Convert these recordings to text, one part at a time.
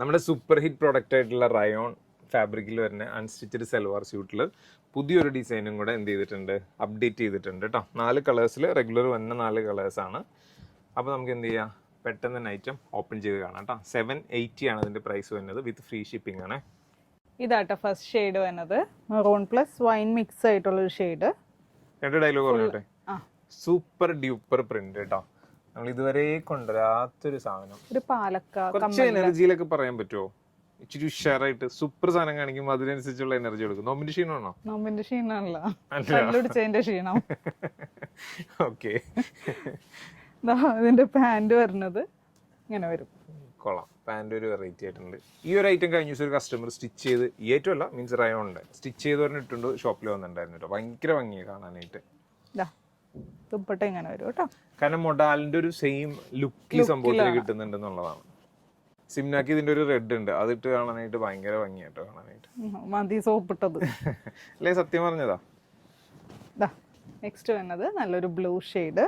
നമ്മുടെ super hit product ആയിട്ടുള്ള rayon ഫാബ്രിക്കിൽ വരുന്ന അൺസ്റ്റിച്ചഡ് സെൽവാർ സ്യൂട്ടിൽ പുതിയൊരു ഡിസൈനും കൂടെ എന്ത് ചെയ്തിട്ടുണ്ട്, അപ്ഡേറ്റ് ചെയ്തിട്ടുണ്ട് കേട്ടോ. 4 കളേഴ്സിൽ റെഗുലർ വന്ന 4 കളേഴ്സാണ്. അപ്പോൾ നമുക്ക് എന്ത് ചെയ്യാം, പെട്ടെന്ന് തന്നെ ഐറ്റം ഓപ്പൺ ചെയ്ത് കാണാം കേട്ടോ. 780 ആണ് ഇതിൻ്റെ പ്രൈസ് വരുന്നത്, വിത്ത് ഫ്രീ ഷിപ്പിംഗ് ആണ്. ഇതാട്ടോ ഫസ്റ്റ് ഷെയ്ഡ് വരുന്നത്, മെറൂൺ പ്ലസ് വൈൻ മിക്സ് ആയിട്ടുള്ളൊരു ഷെയ്ഡ്. 2 ഡയലോഗ് പറഞ്ഞോട്ടെ. സൂപ്പർ ഡ്യൂപ്പർ പ്രിന്റ് കേട്ടോ, നമ്മൾ ഇതുവരെ കൊണ്ടുവരാത്തൊരു സാധനം. ഒരു പാലക്ക കുറച്ച് എനർജിയിലൊക്കെ പറയാൻ പറ്റുമോ? ഇച്ചിരി ഉഷാറായിട്ട് സൂപ്പർ സാധനം കാണിക്കുമ്പോൾ അതിനനുസരിച്ചുള്ള എനർജി കൊടുക്കും. നോമ്പിന്റെ ക്ഷീണമാണോ? നോമ്പിന്റെ ക്ഷീണമല്ല, കല്ലുടിച്ചതിന്റെ ക്ഷീണം. ഓക്കെ, ഇതിന്റെ പാന്റ് വരുന്നത് ഇങ്ങനെ വരും. കൊള്ളാം, പാന്റ് ഒരു വെറൈറ്റി ആയിട്ടുണ്ട്. ഈ ഒരു ഐറ്റം കഴിഞ്ഞ ദിവസം ഒരു കസ്റ്റമർ സ്റ്റിച്ച് ചെയ്ത്, ഈ ഐറ്റം അല്ല, മീൻസ് റയോണ്ട് സ്റ്റിച്ച് ചെയ്ത് പറഞ്ഞിട്ടുണ്ട്, ഷോപ്പിൽ വന്നിട്ടുണ്ടായിരുന്നു കേട്ടോ. ഭയങ്കര ഭംഗിയാണ് കാണാനായിട്ട്. ദുപ്പട്ട ഇങ്ങനെ വരും കേട്ടോ. കാരണം മൊഡാലിന്റെ ഒരു സെയിം ലുക്ക് ഈ സംഭവത്തിൽ കിട്ടുന്നുണ്ടെന്നുള്ളതാണ്. സിംനാക്ക് ഇതിന്റെ ഒരു റെഡ് ഉണ്ട്, അതിട്ട് കാണാനായിട്ട് ഭയങ്കര ഭംഗിയായിട്ടോ കാണാനായിട്ട്. മതി സോപ്പിട്ടത് അല്ലേ, സത്യം പറഞ്ഞതാ. നെക്സ്റ്റ് വരുന്നത് നല്ലൊരു ബ്ലൂ ഷെയ്ഡ്,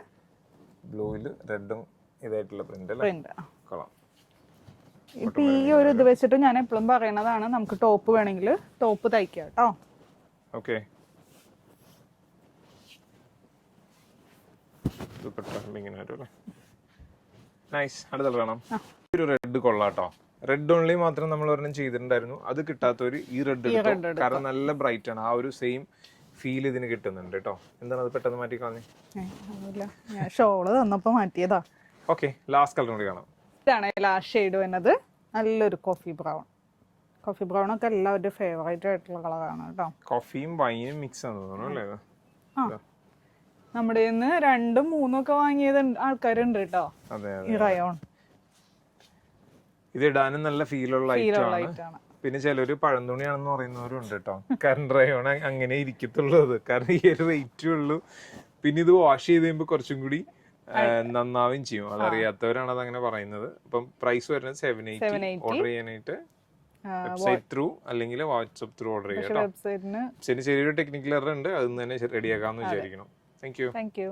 ബ്ലൂവില് റെഡും ഇതായിട്ടുള്ള പ്രിന്റ് അല്ലേ, കൊള്ളാം. ഇപ്പൊ ഈ ഒരു ഇത് വെച്ചിട്ട് ഞാൻ എപ്പോഴും പറയണതാണ്, നമുക്ക് ടോപ്പ് വേണമെങ്കിൽ ടോപ്പ് തയ്ക്കാം കേട്ടോ. Okay, nice. അടുത്ത കാണാം. ഒരു റെഡ് കൊള്ളാട്ടോ. റെഡ് ഓൺലി മാത്രം നമ്മൾ ഒരെണ്ണം ചെയ്തിട്ടുണ്ടായിരുന്നു, അത് കിട്ടാത്തവര് ഈ റെഡ് എടുത്തു. കാരണം നല്ല ബ്രൈറ്റ് ആണ്, ആ ഒരു സെയിം ഫീൽ ഇതിന് കിട്ടുന്നുണ്ട് കേട്ടോ. എന്താണ് അത് പെട്ടെന്ന് മാറ്റി കളഞ്ഞു? ഷോള് തന്നപ്പോ മാറ്റിയതാ. ഓക്കെ, ലാസ്റ്റ് കളർ കൂടി കാണാം. ഇതാണ് ലാസ്റ്റ് ഷെയ്ഡ് വരുന്നത്, നല്ലൊരു കോഫി ബ്രൗൺ. കോഫി ബ്രൗൺ ഒക്കെ എല്ലാവരുടെ ഫേവറേറ്റ് ആയിട്ടുള്ള കളറാണ് കേട്ടോ. കോഫിയും വൈനും മിക്സ് ആണെന്ന് തോന്നുന്നു അല്ലേ? നമ്മുടെ 2, 3 ഒക്കെ വാങ്ങിയത് ആൾക്കാരുണ്ട് കേട്ടോ. ഈ റയോൺ ഇത് ഇടാനും നല്ല ഫീലുള്ള ഐറ്റമാണ്. പിന്നെ ചിലര് പഴന്തുണിയാണെന്ന് പറയുന്നവരും ഉണ്ട് കേട്ടോ. കാരണം റയോൺ അങ്ങനെ ഇരിക്കത്തുള്ളൂ, അത് കാരണം ഈ ഒരു റേറ്റേ ഉള്ളൂ. പിന്നെ ഇത് വാഷ് ചെയ്ത് കഴിയുമ്പോൾ കുറച്ചും കൂടി നന്നാവുകയും ചെയ്യും. അതറിയാത്തവരാണ് അത് അങ്ങനെ പറയുന്നത്. അപ്പം പ്രൈസ് വരുന്നത് 780. ഓർഡർ ചെയ്യാനായിട്ട് വെബ്സൈറ്റ് ത്രൂ അല്ലെങ്കിൽ വാട്സ്ആപ്പ് ത്രൂ ഓർഡർ ചെയ്യാം. ചെറിയൊരു ടെക്നിക്കൽ എറർ ഉണ്ട്, അതൊന്നും തന്നെ റെഡിയാക്കാമെന്ന് വിചാരിക്കണം. Thank you. Thank you.